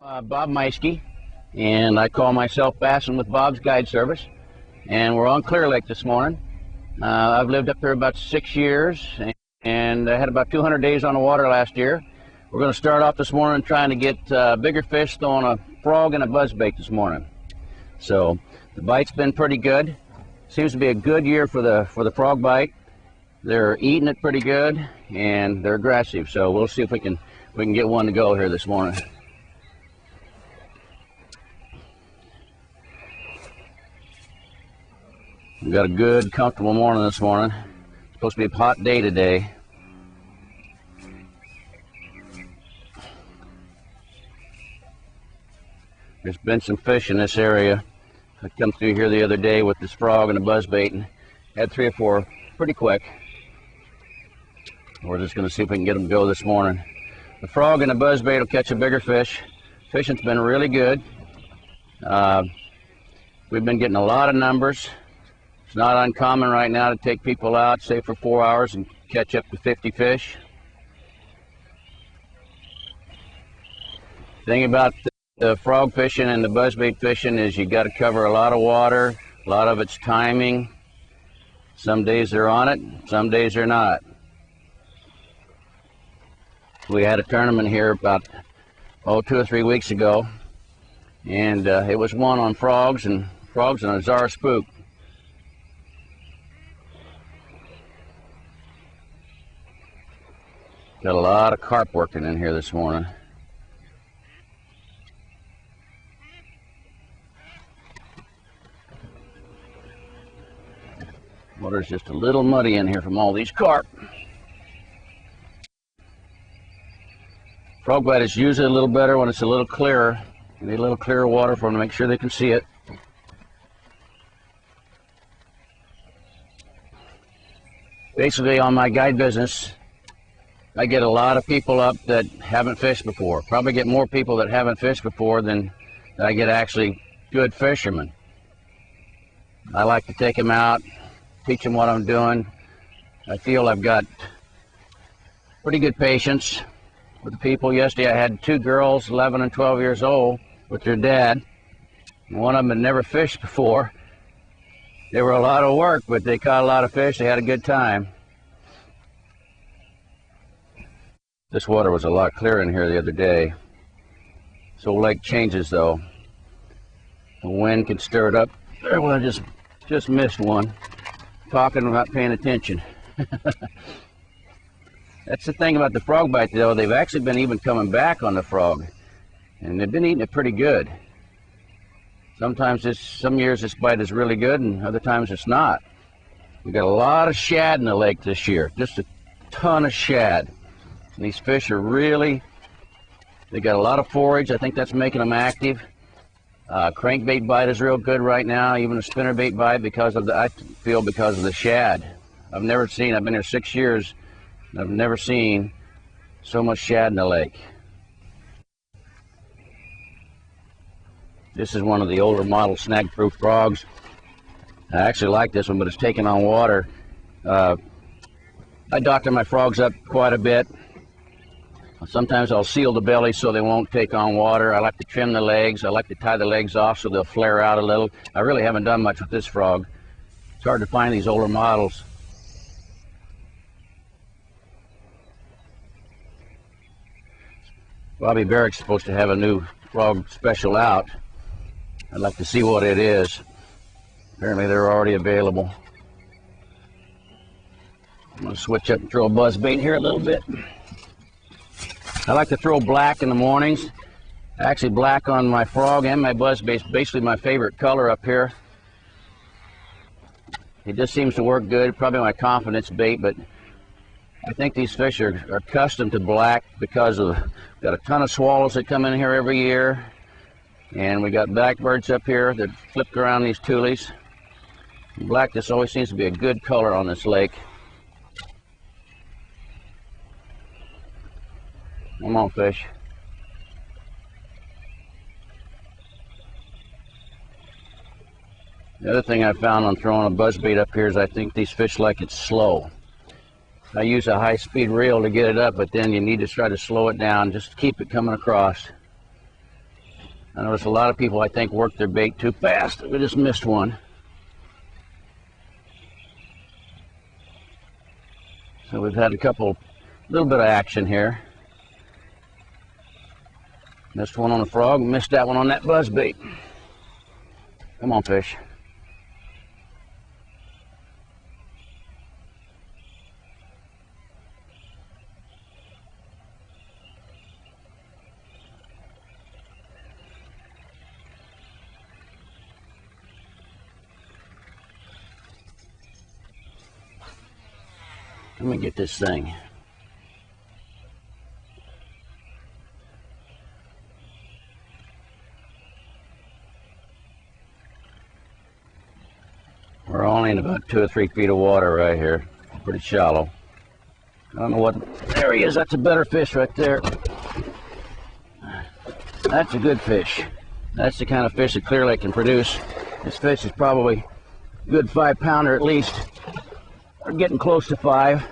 Bob Meiske, and I call myself Bassin' with Bob's Guide Service, and we're on Clear Lake this morning. I've lived up here about 6 years, and I had about 200 days on the water last year. We're going to start off this morning trying to get bigger fish, throwing a frog and a buzzbait this morning. So the bite's been pretty good. Seems to be a good year for the frog bite. They're eating it pretty good, and they're aggressive. So we'll see if we can get one to go here this morning. We've got a good, comfortable morning this morning. It's supposed to be a hot day today. There's been some fish in this area. I come through here the other day with this frog and a buzzbait and had 3 or 4 pretty quick. We're just going to see if we can get them to go this morning. The frog and the buzzbait will catch a bigger fish. Fishing's been really good. We've been getting a lot of numbers. It's not uncommon right now to take people out, say for 4 hours, and catch up to 50 fish. The thing about the frog fishing and the buzzbait fishing is you got to cover a lot of water. A lot of it's timing. Some days they're on it, some days they're not. We had a tournament here about 2 or 3 weeks ago, and it was one on frogs and a czar spook. Got a lot of carp working in here this morning. Water's just a little muddy in here from all these carp. Frog bite is usually a little better when it's a little clearer. You need a little clearer water for them to make sure they can see it. Basically, on my guide business, I get a lot of people up that haven't fished before. Probably get more people that haven't fished before than I get actually good fishermen. I like to take them out, teach them what I'm doing. I feel I've got pretty good patience with the people. Yesterday I had 2 girls, 11 and 12 years old, with their dad. One of them had never fished before. They were a lot of work, but they caught a lot of fish. They had a good time. This water was a lot clearer in here the other day. So lake changes though. The wind can stir it up. There, well, I just missed one. Talking without paying attention. That's the thing about the frog bite though. They've actually been even coming back on the frog, and they've been eating it pretty good. Sometimes some years this bite is really good, and other times it's not. We got a lot of shad in the lake this year. Just a ton of shad. And these fish are really, they got a lot of forage. I think that's making them active. Crankbait bite is real good right now, even a spinnerbait bite because of the shad. I've been here 6 years, and I've never seen so much shad in the lake. This is one of the older model snag-proof frogs. I actually like this one, but it's taking on water. I doctor my frogs up quite a bit. Sometimes I'll seal the belly so they won't take on water. I like to trim the legs. I like to tie the legs off so they'll flare out a little. I really haven't done much with this frog. It's hard to find these older models. Bobby Barrick's supposed to have a new frog special out. I'd like to see what it is. Apparently they're already available. I'm going to switch up and throw a buzzbait here a little bit. I like to throw black in the mornings. Actually, black on my frog and my buzzbait is basically my favorite color up here. It just seems to work good. Probably my confidence bait, but I think these fish are accustomed to black because of, we've got a ton of swallows that come in here every year, and we got blackbirds up here that flip around these tulies. Black just always seems to be a good color on this lake. Come on, fish. The other thing I found on throwing a buzzbait up here is I think these fish like it slow. I use a high-speed reel to get it up, but then you need to try to slow it down, just to keep it coming across. I notice a lot of people, I think, work their bait too fast. We just missed one. So we've had little bit of action here. Missed one on the frog, missed that one on that buzzbait. Come on, fish. Let me get this thing. We're only in about 2 or 3 feet of water right here. Pretty shallow. I don't know what. There he is. That's a better fish right there. That's a good fish. That's the kind of fish that Clear Lake can produce. This fish is probably a good 5-pounder at least. We're getting close to 5.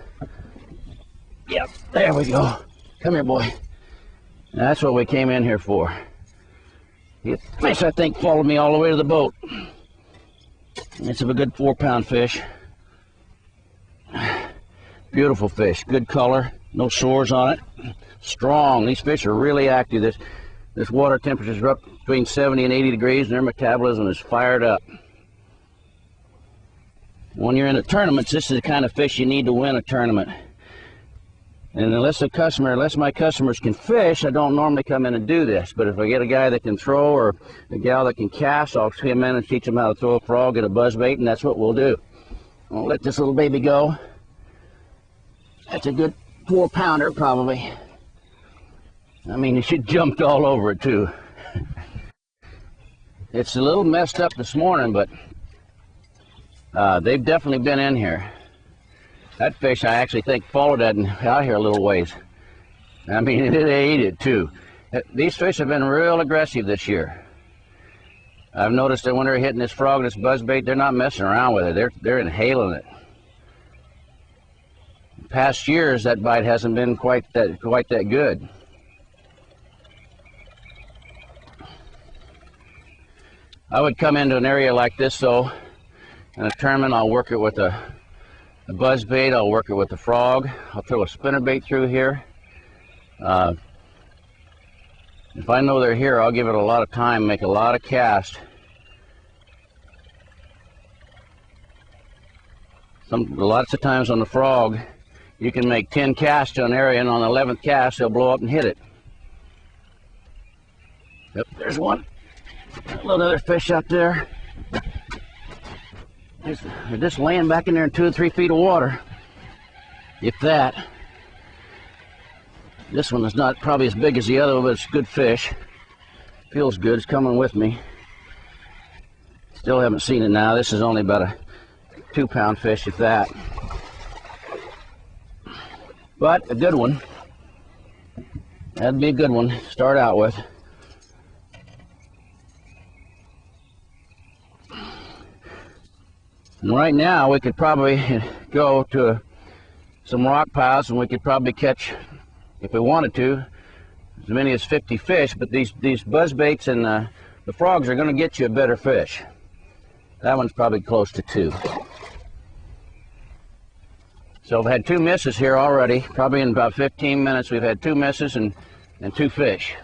Yep, there we go. Come here, boy. Now, that's what we came in here for. The fish, I think, followed me all the way to the boat. It's a good 4-pound fish. Beautiful fish, good color, no sores on it. Strong. These fish are really active. This water temperature is up between 70 and 80 degrees, and their metabolism is fired up. When you're in the tournaments, this is the kind of fish you need to win a tournament. And unless my customers can fish, I don't normally come in and do this. But if I get a guy that can throw or a gal that can cast, I'll come in and teach them how to throw a frog at a buzzbait, and that's what we'll do. I'll let this little baby go. That's a good 4-pounder, probably. I mean, she jumped all over it, too. It's a little messed up this morning, but they've definitely been in here. That fish, I actually think, followed that and out here a little ways. I mean, they ate it, too. These fish have been real aggressive this year. I've noticed that when they're hitting this frog, this buzzbait, they're not messing around with it. They're inhaling it. In past years, that bite hasn't been quite that good. I would come into an area like this, though, in a tournament. I'll work it with a buzzbait, I'll work it with a frog, I'll throw a spinnerbait through here. If I know they're here, I'll give it a lot of time, make a lot of casts. Lots of times on the frog, you can make 10 casts to an area, and on the 11th cast, they'll blow up and hit it. Yep, there's one. A little other fish out there. They're just laying back in there in 2 or 3 feet of water, if that. This one is not probably as big as the other one, but it's good fish. Feels good. It's coming with me. Still haven't seen it now. This is only about a 2-pound fish, if that. But a good one. That'd be a good one to start out with. And right now, we could probably go to some rock piles, and we could probably catch, if we wanted to, as many as 50 fish. But these buzzbaits and the frogs are going to get you a better fish. That one's probably close to 2. So I've had 2 misses here already. Probably in about 15 minutes, we've had 2 misses and 2 fish.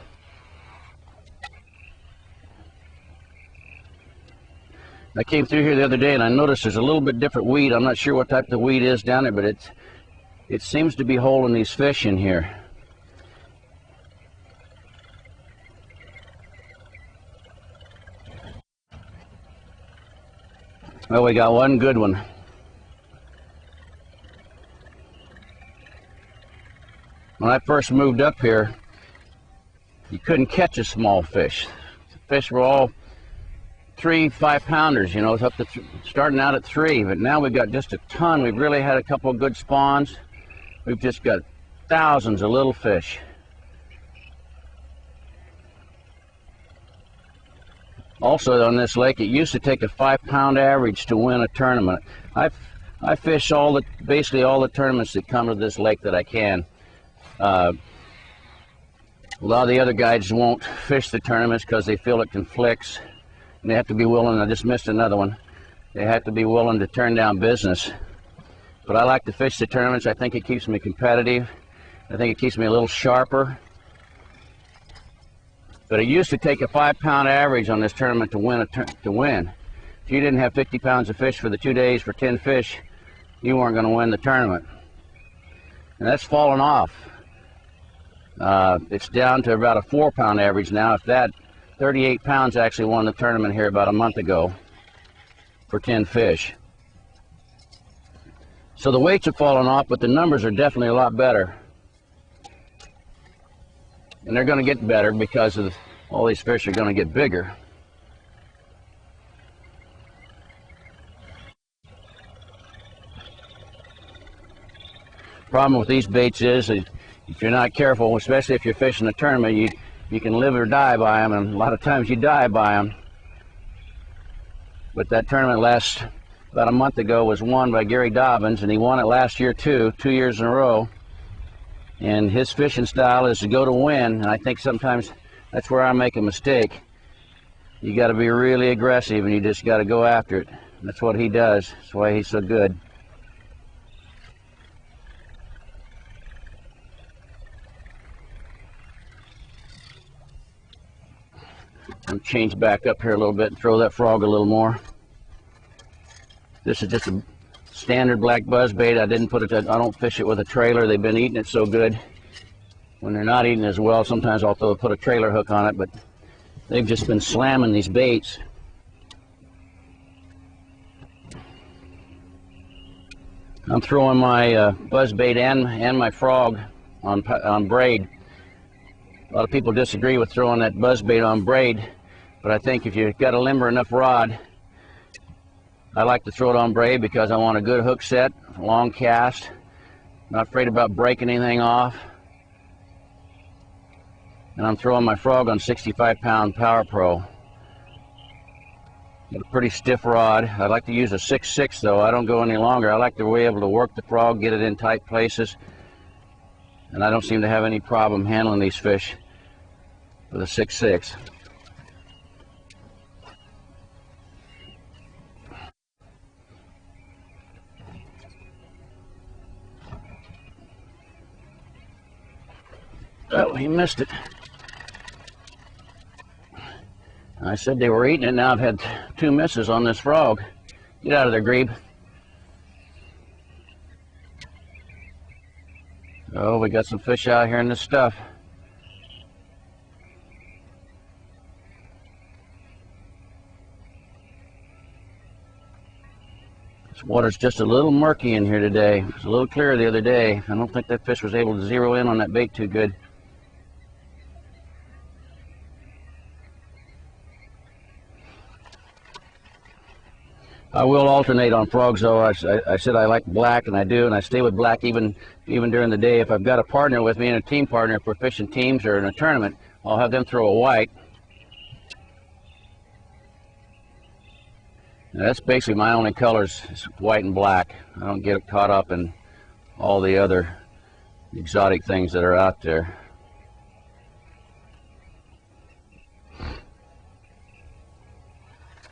I came through here the other day and I noticed there's a little bit different weed. I'm not sure what type of weed is down there, but it seems to be holding these fish in here. Well, we got one good one. When I first moved up here, you couldn't catch a small fish. The fish were all 3 5-pounders, you know, it's up to starting out at 3, but now we've got just a ton. We've really had a couple of good spawns. We've just got thousands of little fish. Also on this lake, it used to take a 5-pound average to win a tournament. I fish basically all the tournaments that come to this lake that I can. A lot of the other guides won't fish the tournaments because they feel it conflicts, and they have to be willing. I just missed another one. They have to be willing to turn down business. But I like to fish the tournaments. I think it keeps me competitive. I think it keeps me a little sharper. But it used to take a 5-pound average on this tournament to win. If you didn't have 50 pounds of fish for the 2 days for 10 fish, you weren't going to win the tournament. And that's fallen off. It's down to about a 4-pound average now. If that, 38 pounds actually won the tournament here about a month ago for 10 fish. So the weights have fallen off, but the numbers are definitely a lot better. And they're going to get better because of all these fish are going to get bigger. Problem with these baits is that if you're not careful, especially if you're fishing a tournament, you can live or die by them, and a lot of times you die by them. But that tournament about a month ago was won by Gary Dobbins, and he won it last year too, 2 years in a row. And his fishing style is to go to win, and I think sometimes that's where I make a mistake. You got to be really aggressive, and you just got to go after it. That's what he does. That's why he's so good. I'm change back up here a little bit and throw that frog a little more. This is just a standard black buzzbait. I didn't put it. I don't fish it with a trailer. They've been eating it so good. When they're not eating as well, sometimes I'll put a trailer hook on it, but they've just been slamming these baits. I'm throwing my buzzbait and my frog on braid. A lot of people disagree with throwing that buzzbait on braid, but I think if you've got a limber enough rod, I like to throw it on braid because I want a good hook set, long cast, not afraid about breaking anything off. And I'm throwing my frog on 65-pound Power Pro. Got a pretty stiff rod. I like to use a 6.6 though. I don't go any longer. I like to be able to work the frog, get it in tight places, and I don't seem to have any problem handling these fish with a 6.6. Oh, he missed it. I said they were eating it. Now I've had 2 misses on this frog. Get out of there, Grebe. Oh, we got some fish out here in this stuff. This water's just a little murky in here today. It was a little clearer the other day. I don't think that fish was able to zero in on that bait too good. I will alternate on frogs though. I said I like black, and I do, and I stay with black even during the day. If I've got a partner with me and a team partner, if we're fishing teams or in a tournament, I'll have them throw a white. Now, that's basically my only colors, is white and black. I don't get caught up in all the other exotic things that are out there.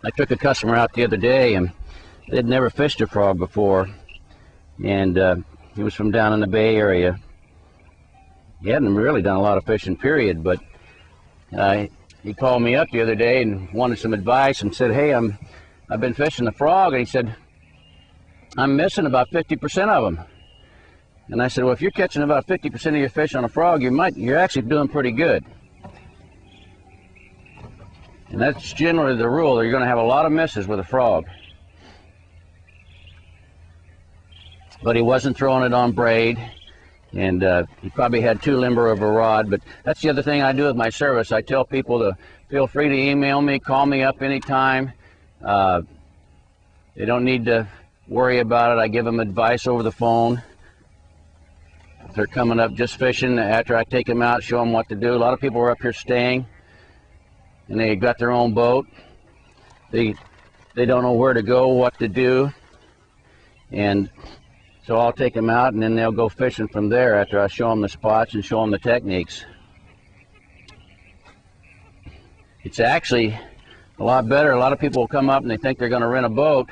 I took a customer out the other day, and they'd never fished a frog before, and he was from down in the Bay Area. He hadn't really done a lot of fishing, period, but he called me up the other day and wanted some advice and said, hey, I've been fishing the frog, and he said, I'm missing about 50% of them. And I said, well, if you're catching about 50% of your fish on a frog, you're actually doing pretty good. And that's generally the rule. You're going to have a lot of misses with a frog. But he wasn't throwing it on braid, and he probably had too limber of a rod. But that's the other thing I do with my service. I tell people to feel free to email me, call me up anytime. They don't need to worry about it. I give them advice over the phone. If they're coming up just fishing, after I take them out, show them what to do. A lot of people are up here staying, and they got their own boat. They don't know where to go, what to do, and so I'll take them out, and then they'll go fishing from there after I show them the spots and show them the techniques. It's actually a lot better. A lot of people will come up and they think they're going to rent a boat.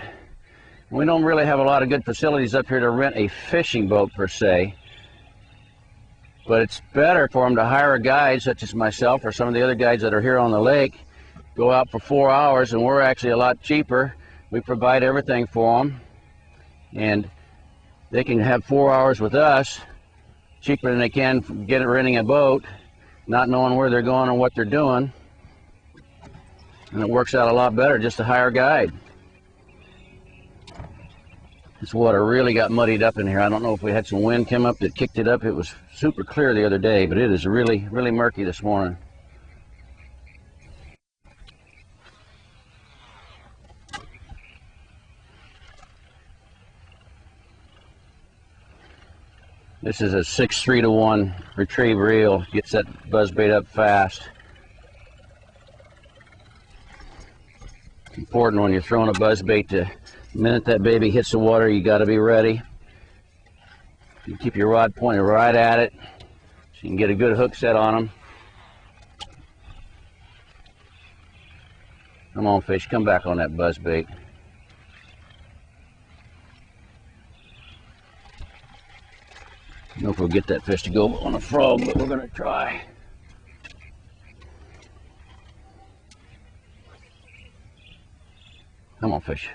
We don't really have a lot of good facilities up here to rent a fishing boat per se, but it's better for them to hire a guide such as myself or some of the other guides that are here on the lake, go out for 4 hours, and we're actually a lot cheaper. We provide everything for them, and they can have 4 hours with us cheaper than they can renting a boat, not knowing where they're going or what they're doing. And it works out a lot better just to hire a guide. This water really got muddied up in here. I don't know if we had some wind come up that kicked it up. It was super clear the other day, but it is really, really murky this morning. This is a 6-3-to-1 retrieve reel. Gets that buzzbait up fast. It's important when you're throwing a buzzbait to, the minute that baby hits the water, you got to be ready. You keep your rod pointed right at it so you can get a good hook set on them. Come on, fish, come back on that buzzbait. I don't know if we'll get that fish to go on a frog, but we're going to try. Come on, fish.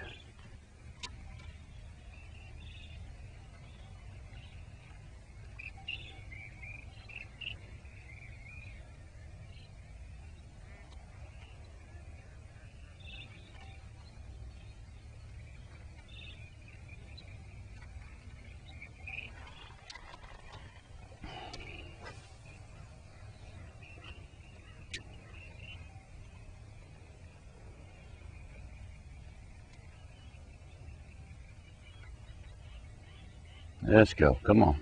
Let's go. Come on.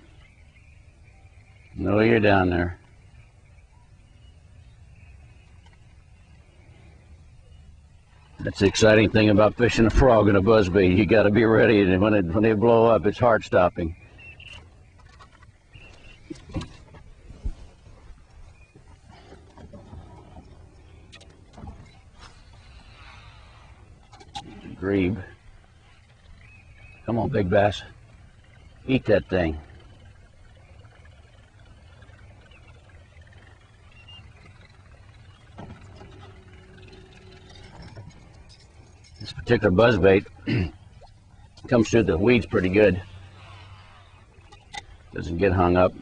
No, you're down there. That's the exciting thing about fishing a frog and a buzzbait. You got to be ready, and when they blow up, it's heart stopping. Grebe. Come on, big bass. Eat that thing. This particular buzzbait comes through the weeds pretty good. Doesn't get hung up.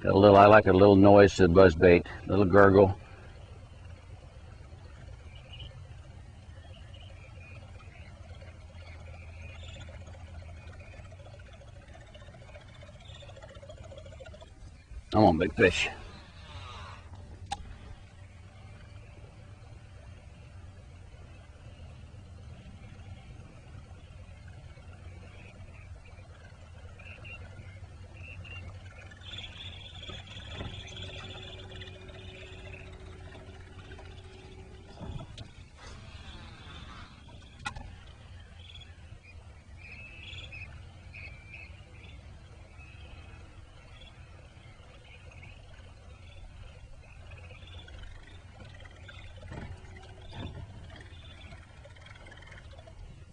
Got a little, I like a little noise to the buzzbait, a little gurgle. Come on, big fish.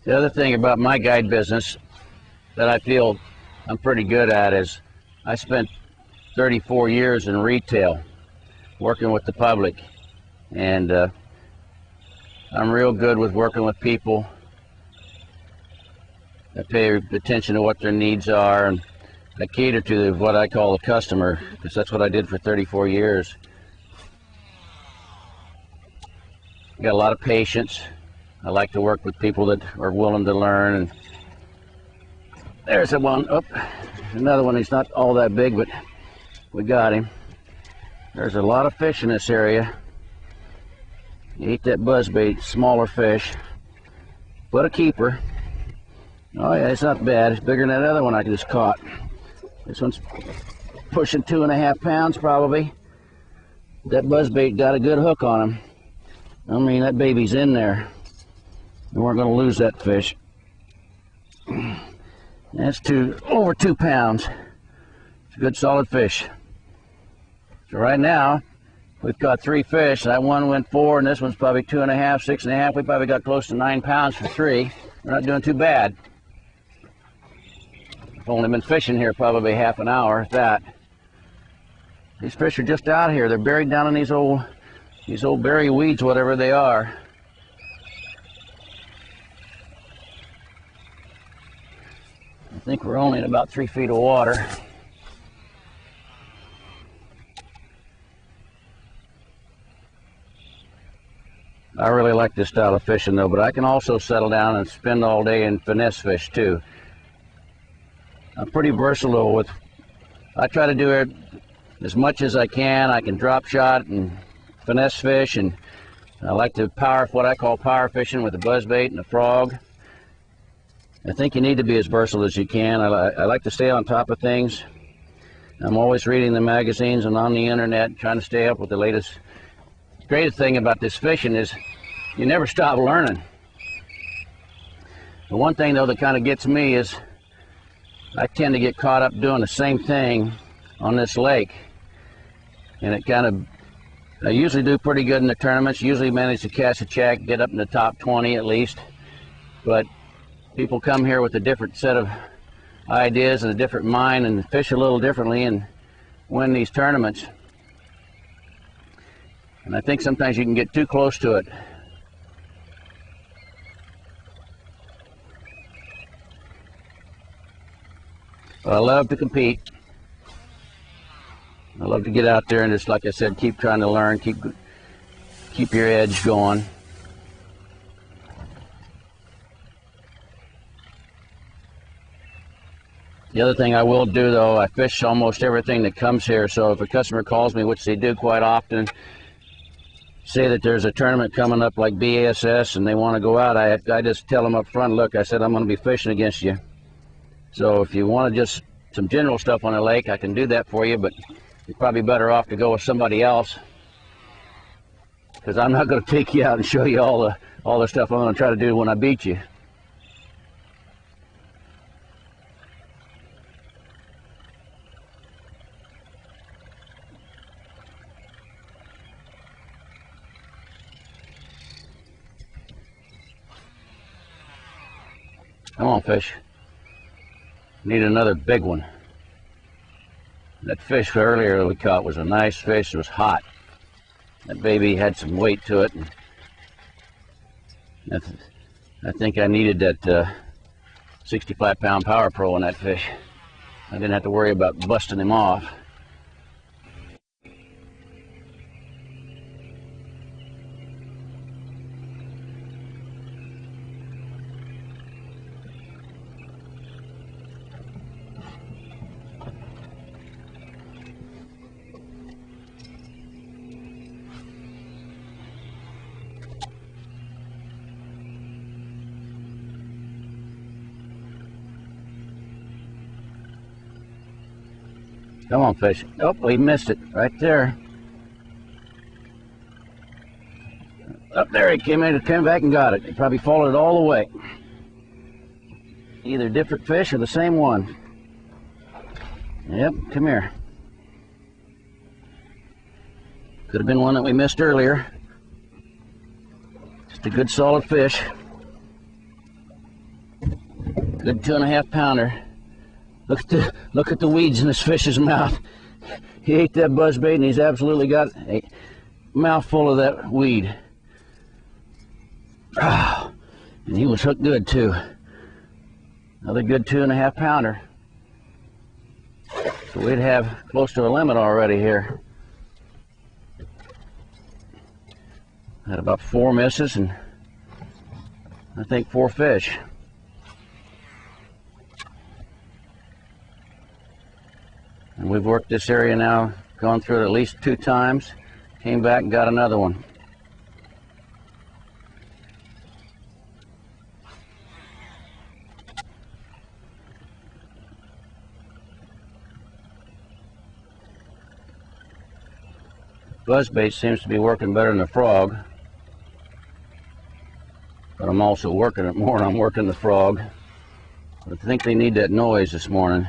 The other thing about my guide business that I feel I'm pretty good at is I spent 34 years in retail working with the public, and I'm real good with working with people. I pay attention to what their needs are, and I cater to what I call the customer, because that's what I did for 34 years. I got a lot of patience. I like to work with people that are willing to learn. And there's the one. Oh, another one. He's not all that big, but we got him. There's a lot of fish in this area. You eat that buzzbait, smaller fish, but a keeper. Oh yeah, it's not bad. It's bigger than that other one I just caught. This one's pushing 2.5 pounds probably. That buzzbait got a good hook on him. I mean, that baby's in there. And we're going to lose that fish. That's over 2 pounds. It's a good solid fish. So right now, we've caught 3 fish. That one went 4, and this one's probably 2.5, 6.5. We probably got close to 9 pounds for 3. We're not doing too bad. I've only been fishing here probably half an hour, if that. These fish are just out here. They're buried down in these old berry weeds, whatever they are. I think we're only in about 3 feet of water. I really like this style of fishing though, but I can also settle down and spend all day and finesse fish too. I'm pretty versatile with, I try to do it as much as I can. I can drop shot and finesse fish, and I like to what I call power fishing with a buzzbait and a frog. I think you need to be as versatile as you can. I like to stay on top of things. I'm always reading the magazines and on the internet, trying to stay up with the latest. The greatest thing about this fishing is you never stop learning. The one thing though that kind of gets me is I tend to get caught up doing the same thing on this lake, and it kind of, I usually do pretty good in the tournaments, usually manage to catch a check, get up in the top 20 at least, but people come here with a different set of ideas and a different mind and fish a little differently and win these tournaments. And I think sometimes you can get too close to it. But I love to compete. I love to get out there and just, like I said, keep trying to learn, keep your edge going. The other thing I will do though, I fish almost everything that comes here, so if a customer calls me, which they do quite often, say that there's a tournament coming up like BASS and they want to go out, I just tell them up front, look, I said I'm going to be fishing against you. So if you want to just some general stuff on the lake, I can do that for you, but you're probably better off to go with somebody else, because I'm not going to take you out and show you all the stuff I'm going to try to do when I beat you. Come on, fish. Need another big one. That fish earlier we caught was a nice fish. It was hot. That baby had some weight to it. And I think I needed that 65-pound Power Pro on that fish. I didn't have to worry about busting him off. Come on, fish. Oh, we missed it right there. Up there he came back and got it. He probably followed it all the way. Either different fish or the same one. Yep, come here. Could have been one that we missed earlier. Just a good solid fish. Good 2.5 pounder. Look at the weeds in this fish's mouth. He ate that buzzbait and he's absolutely got a mouthful of that weed. Ah, and he was hooked good too. Another good 2.5 pounder. So we'd have close to a limit already here. Had about 4 misses and I think 4 fish. And we've worked this area now, gone through it at least 2 times, came back and got another one. Buzzbait seems to be working better than the frog, but I'm also working it more and I'm working the frog. But I think they need that noise this morning.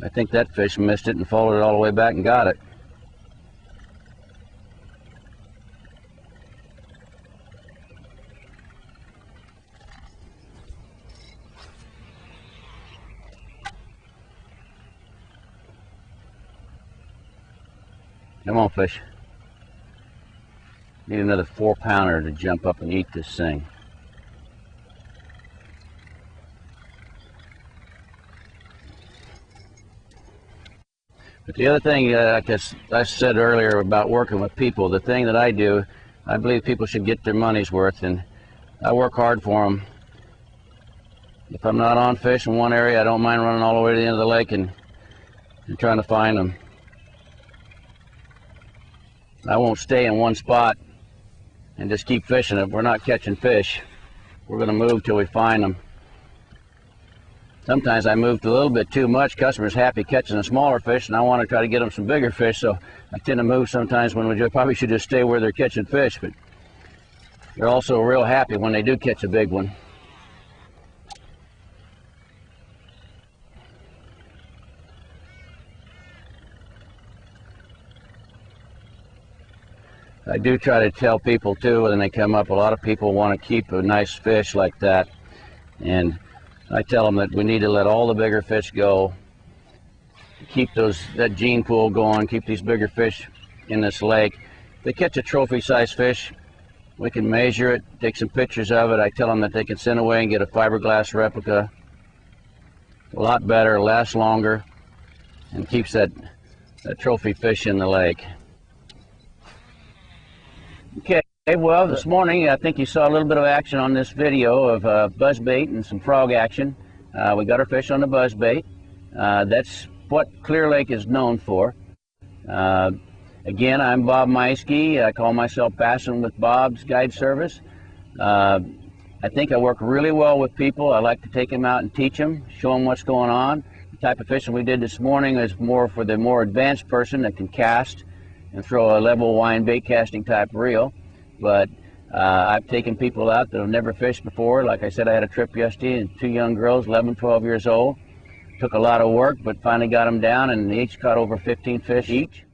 I think that fish missed it and followed it all the way back and got it. Come on, fish. Need another 4-pounder to jump up and eat this thing. But the other thing, like I said earlier about working with people, the thing that I do, I believe people should get their money's worth, and I work hard for them. If I'm not on fish in one area, I don't mind running all the way to the end of the lake and trying to find them. I won't stay in one spot and just keep fishing. If we're not catching fish, we're going to move till we find them. Sometimes I move a little bit too much. Customers happy catching the smaller fish, and I want to try to get them some bigger fish, so I tend to move sometimes when we probably should just stay where they're catching fish, but they're also real happy when they do catch a big one. I do try to tell people too when they come up, a lot of people want to keep a nice fish like that, and I tell them that we need to let all the bigger fish go, keep that gene pool going, keep these bigger fish in this lake. If they catch a trophy size fish, we can measure it, take some pictures of it. I tell them that they can send away and get a fiberglass replica. A lot better, lasts longer, and keeps that trophy fish in the lake. Okay, well, this morning I think you saw a little bit of action on this video of buzzbait and some frog action. We got our fish on the buzzbait. That's what Clear Lake is known for. Again, I'm Bob Meiske. I call myself Passing with Bob's Guide Service. I think I work really well with people. I like to take them out and teach them, show them what's going on. The type of fishing we did this morning is more for the more advanced person that can cast and throw a level wind bait casting type reel. But I've taken people out that have never fished before. Like I said, I had a trip yesterday and 2 young girls, 11, 12 years old. Took a lot of work, but finally got them down, and they each caught over 15 fish each.